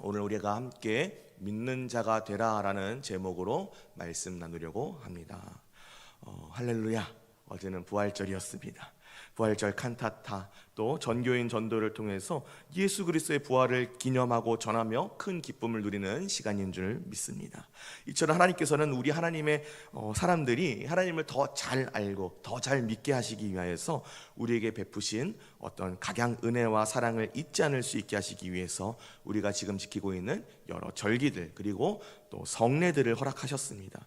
오늘 우리가 함께 믿는 자가 되라라는 제목으로 말씀 나누려고 합니다. 할렐루야. 어제는 부활절이었습니다. 부활절 칸타타, 또 전교인 전도를 통해서 예수 그리스도의 부활을 기념하고 전하며 큰 기쁨을 누리는 시간인 줄 믿습니다. 이처럼 하나님께서는 우리 하나님의 사람들이 하나님을 더 잘 알고 더 잘 믿게 하시기 위하여서 우리에게 베푸신 어떤 각양 은혜와 사랑을 잊지 않을 수 있게 하시기 위해서 우리가 지금 지키고 있는 여러 절기들, 그리고 또 성례들을 허락하셨습니다.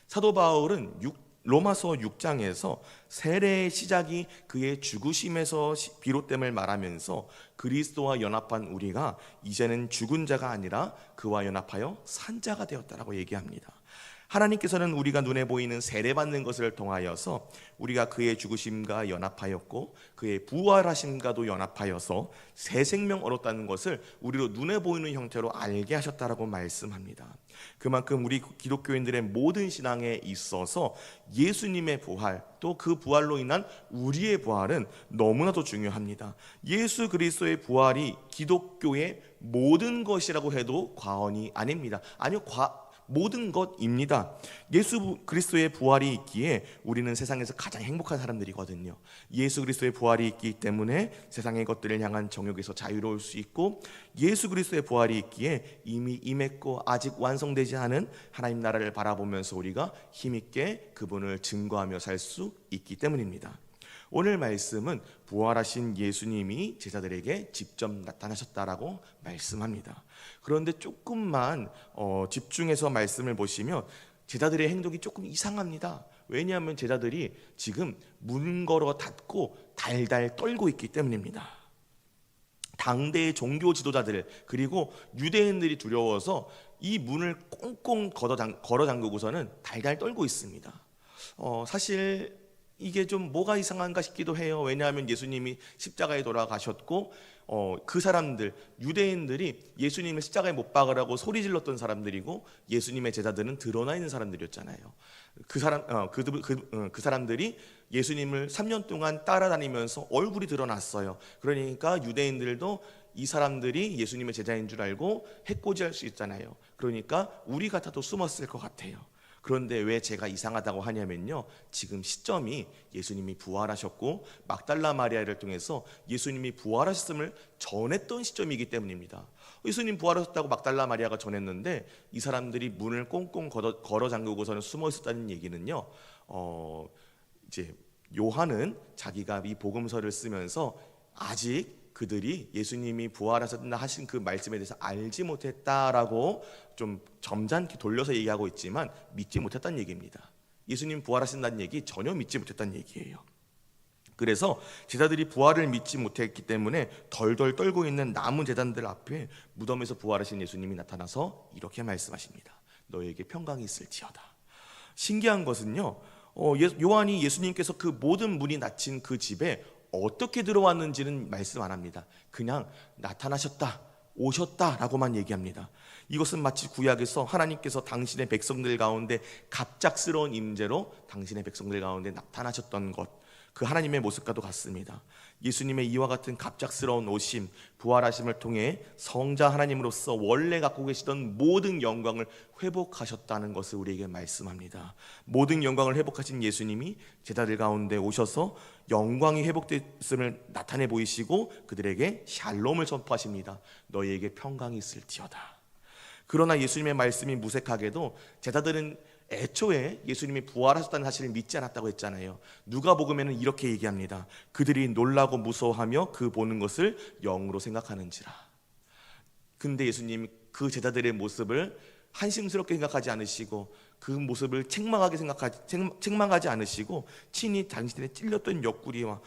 사도 바울은 로마서 6장에서 세례의 시작이 그의 죽으심에서 비롯됨을 말하면서 그리스도와 연합한 우리가 이제는 죽은 자가 아니라 그와 연합하여 산 자가 되었다라고 얘기합니다. 하나님께서는 우리가 눈에 보이는 세례받는 것을 통하여서 우리가 그의 죽으심과 연합하였고 그의 부활하심과도 연합하여서 새 생명 얻었다는 것을 우리로 눈에 보이는 형태로 알게 하셨다라고 말씀합니다. 그만큼 우리 기독교인들의 모든 신앙에 있어서 예수님의 부활, 또 그 부활로 인한 우리의 부활은 너무나도 중요합니다. 예수 그리스도의 부활이 기독교의 모든 것이라고 해도 과언이 아닙니다. 아니요, 모든 것입니다. 예수 그리스도의 부활이 있기에 우리는 세상에서 가장 행복한 사람들이거든요. 예수 그리스도의 부활이 있기 때문에 세상의 것들을 향한 정욕에서 자유로울 수 있고, 예수 그리스도의 부활이 있기에 이미 임했고 아직 완성되지 않은 하나님 나라를 바라보면서 우리가 힘있게 그분을 증거하며 살 수 있기 때문입니다. 오늘 말씀은 부활하신 예수님이 제자들에게 직접 나타나셨다라고 말씀합니다. 그런데 조금만 집중해서 말씀을 보시면 제자들의 행동이 조금 이상합니다. 왜냐하면 제자들이 지금 문 걸어 닫고 달달 떨고 있기 때문입니다. 당대의 종교 지도자들, 그리고 유대인들이 두려워서 이 문을 꽁꽁 걸어 잠그고서는 달달 떨고 있습니다. 사실 이게 좀 뭐가 이상한가 싶기도 해요. 왜냐하면 예수님이 십자가에 돌아가셨고 그 사람들, 유대인들이 예수님을 십자가에 못 박으라고 소리 질렀던 사람들이고, 예수님의 제자들은 드러나 있는 사람들이었잖아요. 그 사람들이 예수님을 3년 동안 따라다니면서 얼굴이 드러났어요. 그러니까 유대인들도 이 사람들이 예수님의 제자인 줄 알고 해코지할 수 있잖아요. 그러니까 우리 같아도 숨었을 것 같아요. 그런데 왜 제가 이상하다고 하냐면요, 지금 시점이 예수님이 부활하셨고 막달라 마리아를 통해서 예수님이 부활하셨음을 전했던 시점이기 때문입니다. 예수님 부활하셨다고 막달라 마리아가 전했는데 이 사람들이 문을 꽁꽁 걸어 잠그고서는 숨어 있었다는 얘기는요, 이제 요한은 자기가 이 복음서를 쓰면서 아직 그들이 예수님이 부활하셨다 하신 그 말씀에 대해서 알지 못했다라고 좀 점잖게 돌려서 얘기하고 있지만 믿지 못했다는 얘기입니다. 예수님 부활하신다는 얘기 전혀 믿지 못했다는 얘기예요. 그래서 제자들이 부활을 믿지 못했기 때문에 덜덜 떨고 있는 남은 제자들 앞에 무덤에서 부활하신 예수님이 나타나서 이렇게 말씀하십니다. 너에게 평강이 있을지어다. 신기한 것은요, 요한이 예수님께서 그 모든 문이 닫힌 그 집에 어떻게 들어왔는지는 말씀 안 합니다. 그냥 나타나셨다, 오셨다라고만 얘기합니다. 이것은 마치 구약에서 하나님께서 당신의 백성들 가운데 갑작스러운 임재로 당신의 백성들 가운데 나타나셨던 것, 그 하나님의 모습과도 같습니다. 예수님의 이와 같은 갑작스러운 오심, 부활하심을 통해 성자 하나님으로서 원래 갖고 계시던 모든 영광을 회복하셨다는 것을 우리에게 말씀합니다. 모든 영광을 회복하신 예수님이 제자들 가운데 오셔서 영광이 회복됐음을 나타내 보이시고 그들에게 샬롬을 선포하십니다. 너희에게 평강이 있을지어다. 그러나 예수님의 말씀이 무색하게도 제자들은 애초에 예수님이 부활하셨다는 사실을 믿지 않았다고 했잖아요. 누가복음에는 이렇게 얘기합니다. 그들이 놀라고 무서워하며 그 보는 것을 영으로 생각하는지라. 근데 예수님이 그 제자들의 모습을 한심스럽게 생각하지 않으시고 그 모습을 책망하지 않으시고 친히 당신의 찔렸던 옆구리와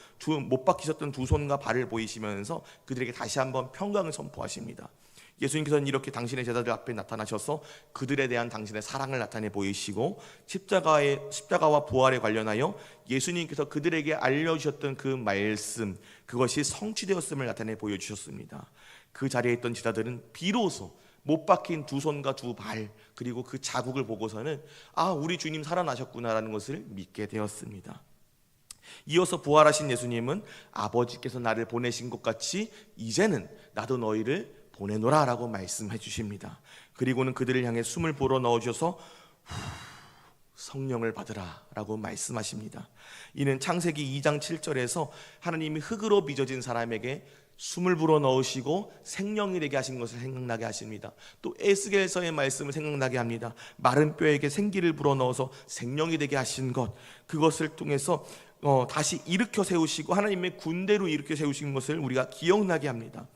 못 박히셨던 두 손과 발을 보이시면서 그들에게 다시 한번 평강을 선포하십니다. 예수님께서는 이렇게 당신의 제자들 앞에 나타나셔서 그들에 대한 당신의 사랑을 나타내 보이시고 십자가와 부활에 관련하여 예수님께서 그들에게 알려주셨던 그 말씀, 그것이 성취되었음을 나타내 보여주셨습니다. 그 자리에 있던 제자들은 비로소 못 박힌 두 손과 두 발, 그리고 그 자국을 보고서는 우리 주님 살아나셨구나라는 것을 믿게 되었습니다. 이어서 부활하신 예수님은 아버지께서 나를 보내신 것 같이 이제는 나도 너희를 보내노라라고 말씀해 주십니다. 그리고는 그들을 향해 숨을 불어넣어 주셔서 성령을 받으라라고 말씀하십니다. 이는 창세기 2장 7절에서 하나님이 흙으로 빚어진 사람에게 숨을 불어넣으시고 생명이 되게 하신 것을 생각나게 하십니다. 또 에스겔서의 말씀을 생각나게 합니다. 마른 뼈에게 생기를 불어넣어서 생명이 되게 하신 것, 그것을 통해서 다시 일으켜 세우시고 하나님의 군대로 일으켜 세우신 것을 우리가 기억나게 합니다.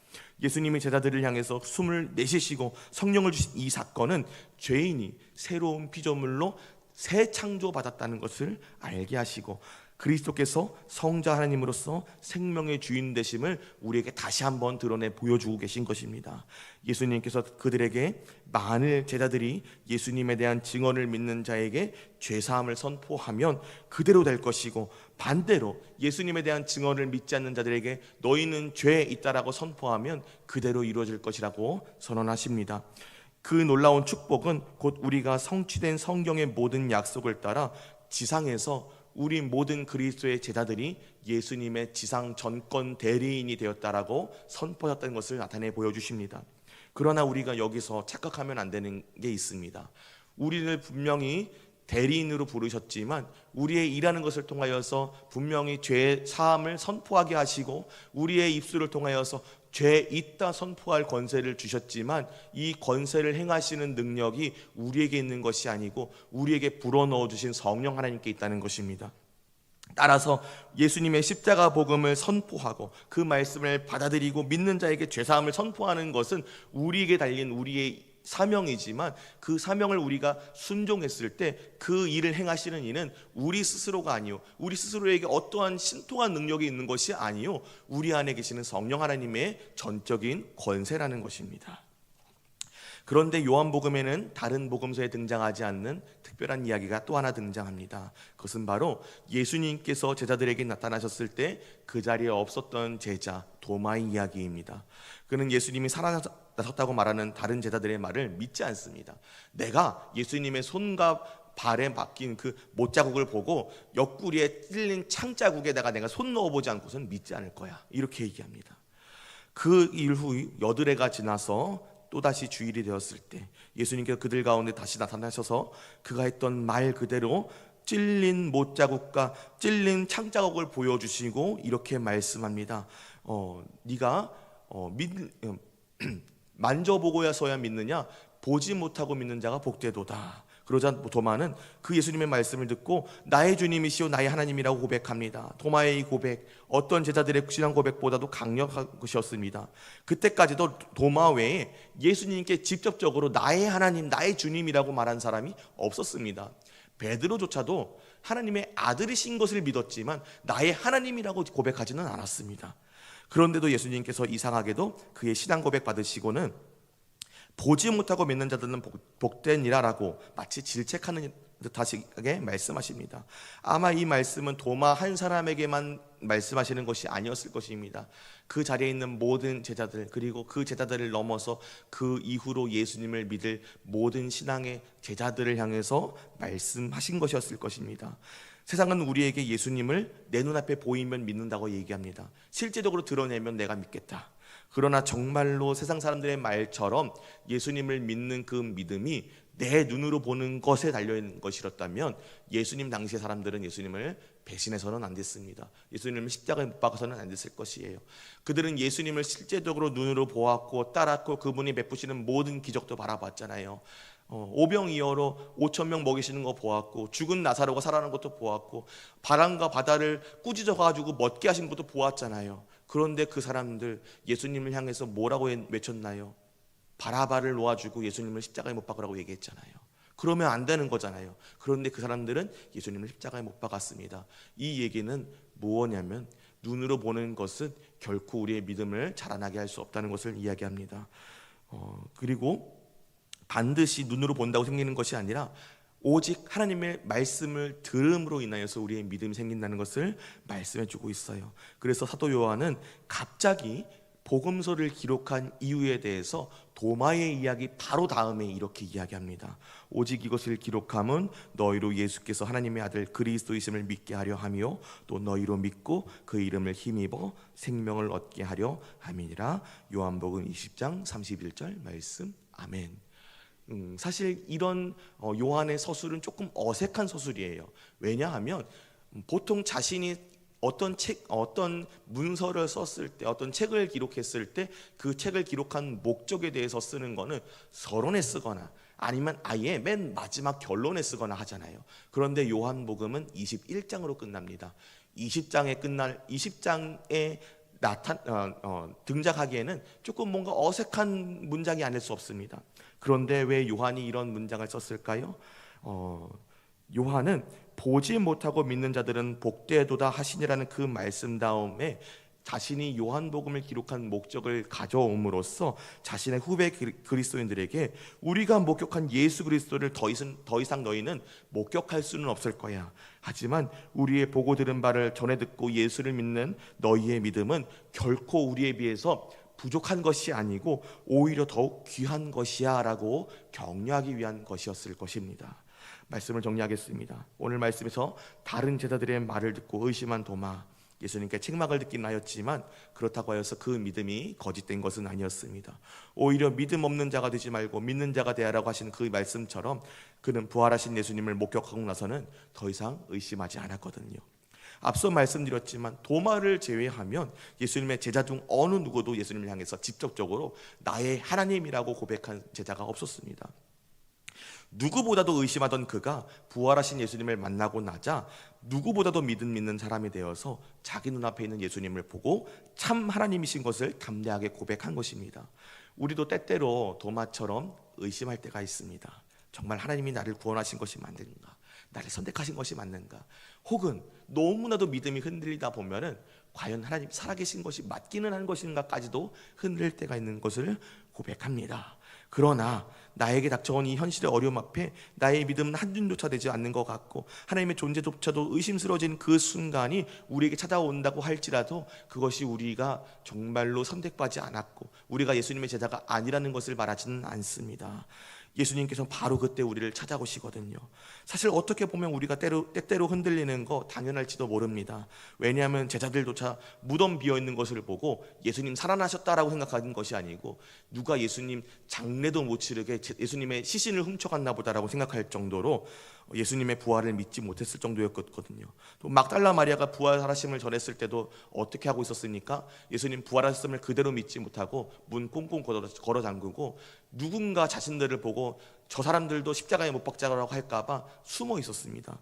예수님이 제자들을 향해서 숨을 내쉬시고 성령을 주신 이 사건은 죄인이 새로운 피조물로 새 창조받았다는 것을 알게 하시고 그리스도께서 성자 하나님으로서 생명의 주인 되심을 우리에게 다시 한번 드러내 보여주고 계신 것입니다. 예수님께서 그들에게 만일 제자들이 예수님에 대한 증언을 믿는 자에게 죄사함을 선포하면 그대로 될 것이고, 반대로 예수님에 대한 증언을 믿지 않는 자들에게 너희는 죄에 있다라고 선포하면 그대로 이루어질 것이라고 선언하십니다. 그 놀라운 축복은 곧 우리가 성취된 성경의 모든 약속을 따라 지상에서 우리 모든 그리스도의 제자들이 예수님의 지상 전권 대리인이 되었다라고 선포했다는 것을 나타내 보여주십니다. 그러나 우리가 여기서 착각하면 안 되는 게 있습니다. 우리를 분명히 대리인으로 부르셨지만 우리의 일하는 것을 통하여서 분명히 죄 사함을 선포하게 하시고 우리의 입술을 통하여서 죄 있다 선포할 권세를 주셨지만 이 권세를 행하시는 능력이 우리에게 있는 것이 아니고 우리에게 불어넣어 주신 성령 하나님께 있다는 것입니다. 따라서 예수님의 십자가 복음을 선포하고 그 말씀을 받아들이고 믿는 자에게 죄사함을 선포하는 것은 우리에게 달린 우리의 사명이지만 그 사명을 우리가 순종했을 때 그 일을 행하시는 이는 우리 스스로가 아니요, 우리 스스로에게 어떠한 신통한 능력이 있는 것이 아니요, 우리 안에 계시는 성령 하나님의 전적인 권세라는 것입니다. 그런데 요한복음에는 다른 복음서에 등장하지 않는 특별한 이야기가 또 하나 등장합니다. 그것은 바로 예수님께서 제자들에게 나타나셨을 때 그 자리에 없었던 제자 도마의 이야기입니다. 그는 예수님이 살아나셨다고 말하는 다른 제자들의 말을 믿지 않습니다. 내가 예수님의 손과 발에 박힌 그 못자국을 보고 옆구리에 찔린 창자국에다가 내가 손 넣어보지 않고서는 믿지 않을 거야, 이렇게 얘기합니다. 그 이후 여드레가 지나서 또다시 주일이 되었을 때 예수님께서 그들 가운데 다시 나타나셔서 그가 했던 말 그대로 찔린 못자국과 찔린 창자국을 보여주시고 이렇게 말씀합니다. 네가 만져보고야서야 믿느냐? 보지 못하고 믿는 자가 복되도다. 그러자 도마는 그 예수님의 말씀을 듣고 나의 주님이시오 나의 하나님이라고 고백합니다. 도마의 이 고백, 어떤 제자들의 신앙 고백보다도 강력한 것이었습니다. 그때까지도 도마 외에 예수님께 직접적으로 나의 하나님, 나의 주님이라고 말한 사람이 없었습니다. 베드로조차도 하나님의 아들이신 것을 믿었지만 나의 하나님이라고 고백하지는 않았습니다. 그런데도 예수님께서 이상하게도 그의 신앙 고백 받으시고는 보지 못하고 믿는 자들은 복되니라라고 마치 질책하는 듯하시게 말씀하십니다. 아마 이 말씀은 도마 한 사람에게만 말씀하시는 것이 아니었을 것입니다. 그 자리에 있는 모든 제자들, 그리고 그 제자들을 넘어서 그 이후로 예수님을 믿을 모든 신앙의 제자들을 향해서 말씀하신 것이었을 것입니다. 세상은 우리에게 예수님을 내 눈앞에 보이면 믿는다고 얘기합니다. 실제적으로 드러내면 내가 믿겠다. 그러나 정말로 세상 사람들의 말처럼 예수님을 믿는 그 믿음이 내 눈으로 보는 것에 달려있는 것이었다면 예수님 당시의 사람들은 예수님을 배신해서는 안 됐습니다. 예수님을 십자가에 못 박아서는 안 됐을 것이에요. 그들은 예수님을 실제적으로 눈으로 보았고 따랐고 그분이 베푸시는 모든 기적도 바라봤잖아요. 오병이어로 5,000명 먹이시는 거 보았고 죽은 나사로가 살아나는 것도 보았고 바람과 바다를 꾸짖어 가지고 멎게 하신 것도 보았잖아요. 그런데 그 사람들 예수님을 향해서 뭐라고 외쳤나요? 바라바를 놓아주고 예수님을 십자가에 못 박으라고 얘기했잖아요. 그러면 안 되는 거잖아요. 그런데 그 사람들은 예수님을 십자가에 못 박았습니다. 이 얘기는 무엇이냐면 눈으로 보는 것은 결코 우리의 믿음을 자라나게 할 수 없다는 것을 이야기합니다. 그리고 반드시 눈으로 본다고 생기는 것이 아니라 오직 하나님의 말씀을 들음으로 인하여서 우리의 믿음이 생긴다는 것을 말씀해 주고 있어요. 그래서 사도 요한은 갑자기 복음서를 기록한 이유에 대해서 도마의 이야기 바로 다음에 이렇게 이야기합니다. 오직 이것을 기록함은 너희로 예수께서 하나님의 아들 그리스도이심을 믿게 하려 함이요 또 너희로 믿고 그 이름을 힘입어 생명을 얻게 하려 함이니라. 요한복음 20장 31절 말씀. 아멘. 사실 이런 요한의 서술은 조금 어색한 서술이에요. 왜냐하면 보통 자신이 어떤 문서를 썼을 때, 어떤 책을 기록했을 때 그 책을 기록한 목적에 대해서 쓰는 거는 서론에 쓰거나 아니면 아예 맨 마지막 결론에 쓰거나 하잖아요. 그런데 요한복음은 21장으로 끝납니다. 20장에 등장하기에는 조금 뭔가 어색한 문장이 아닐 수 없습니다. 그런데 왜 요한이 이런 문장을 썼을까요? 요한은 보지 못하고 믿는 자들은 복되도다 하시니라는 그 말씀 다음에 자신이 요한복음을 기록한 목적을 가져옴으로써 자신의 후배 그리스도인들에게 우리가 목격한 예수 그리스도를 더 이상 너희는 목격할 수는 없을 거야. 하지만 우리의 보고 들은 바를 전해 듣고 예수를 믿는 너희의 믿음은 결코 우리에 비해서 부족한 것이 아니고 오히려 더욱 귀한 것이야 라고 격려하기 위한 것이었을 것입니다. 말씀을 정리하겠습니다. 오늘 말씀에서 다른 제자들의 말을 듣고 의심한 도마, 예수님께 책망을 듣긴 하였지만 그렇다고 하여서 그 믿음이 거짓된 것은 아니었습니다. 오히려 믿음 없는 자가 되지 말고 믿는 자가 되라고 하신 그 말씀처럼 그는 부활하신 예수님을 목격하고 나서는 더 이상 의심하지 않았거든요. 앞서 말씀드렸지만 도마를 제외하면 예수님의 제자 중 어느 누구도 예수님을 향해서 직접적으로 나의 하나님이라고 고백한 제자가 없었습니다. 누구보다도 의심하던 그가 부활하신 예수님을 만나고 나자 누구보다도 믿는 사람이 되어서 자기 눈앞에 있는 예수님을 보고 참 하나님이신 것을 담대하게 고백한 것입니다. 우리도 때때로 도마처럼 의심할 때가 있습니다. 정말 하나님이 나를 구원하신 것이 맞는가? 나를 선택하신 것이 맞는가? 혹은 너무나도 믿음이 흔들리다 보면은 과연 하나님 살아계신 것이 맞기는 한 것인가까지도 흔들릴 때가 있는 것을 고백합니다. 그러나 나에게 닥쳐온 이 현실의 어려움 앞에 나의 믿음은 한 줌조차 되지 않는 것 같고 하나님의 존재조차도 의심스러워진 그 순간이 우리에게 찾아온다고 할지라도 그것이 우리가 정말로 선택받지 않았고 우리가 예수님의 제자가 아니라는 것을 말하지는 않습니다. 예수님께서 바로 그때 우리를 찾아오시거든요. 사실 어떻게 보면 우리가 때때로 흔들리는 거 당연할지도 모릅니다. 왜냐하면 제자들조차 무덤 비어있는 것을 보고 예수님 살아나셨다라고 생각하는 것이 아니고 누가 예수님 장례도 못 치르게 예수님의 시신을 훔쳐갔나 보다라고 생각할 정도로 예수님의 부활을 믿지 못했을 정도였거든요. 또 막달라 마리아가 부활하심을 전했을 때도 어떻게 하고 있었습니까? 예수님 부활하셨음을 그대로 믿지 못하고 문 꽁꽁 걸어 잠그고 누군가 자신들을 보고 저 사람들도 십자가에 못 박자라고 할까봐 숨어 있었습니다.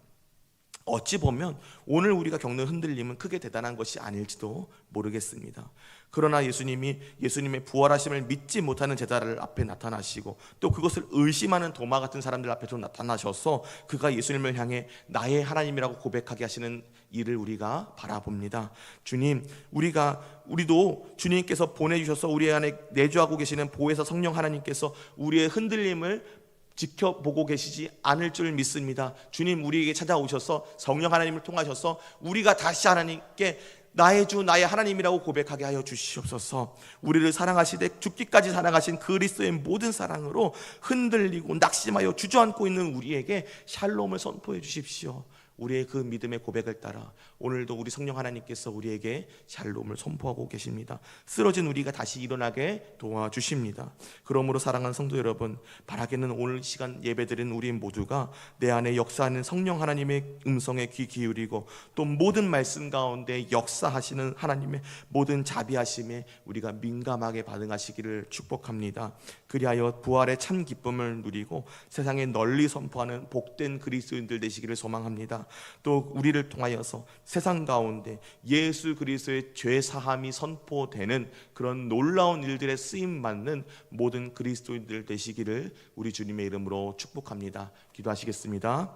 어찌 보면 오늘 우리가 겪는 흔들림은 크게 대단한 것이 아닐지도 모르겠습니다. 그러나 예수님의 부활하심을 믿지 못하는 제자들 앞에 나타나시고 또 그것을 의심하는 도마 같은 사람들 앞에서 나타나셔서 그가 예수님을 향해 나의 하나님이라고 고백하게 하시는 일을 우리가 바라봅니다. 주님, 우리도 주님께서 보내주셔서 우리 안에 내주하고 계시는 보혜사 성령 하나님께서 우리의 흔들림을 지켜보고 계시지 않을 줄 믿습니다. 주님, 우리에게 찾아오셔서 성령 하나님을 통하셔서 우리가 다시 하나님께 나의 주 나의 하나님이라고 고백하게 하여 주시옵소서. 우리를 사랑하시되 죽기까지 사랑하신 그리스도의 모든 사랑으로 흔들리고 낙심하여 주저앉고 있는 우리에게 샬롬을 선포해 주십시오. 우리의 그 믿음의 고백을 따라 오늘도 우리 성령 하나님께서 우리에게 샬롬을 선포하고 계십니다. 쓰러진 우리가 다시 일어나게 도와주십니다. 그러므로 사랑하는 성도 여러분, 바라기는 오늘 시간 예배드린 우리 모두가 내 안에 역사하는 성령 하나님의 음성에 귀 기울이고 또 모든 말씀 가운데 역사하시는 하나님의 모든 자비하심에 우리가 민감하게 반응하시기를 축복합니다. 그리하여 부활의 참 기쁨을 누리고 세상에 널리 선포하는 복된 그리스도인들 되시기를 소망합니다. 또 우리를 통하여서 세상 가운데 예수 그리스도의 죄 사함이 선포되는 그런 놀라운 일들에 쓰임 받는 모든 그리스도인들 되시기를 우리 주님의 이름으로 축복합니다. 기도하시겠습니다.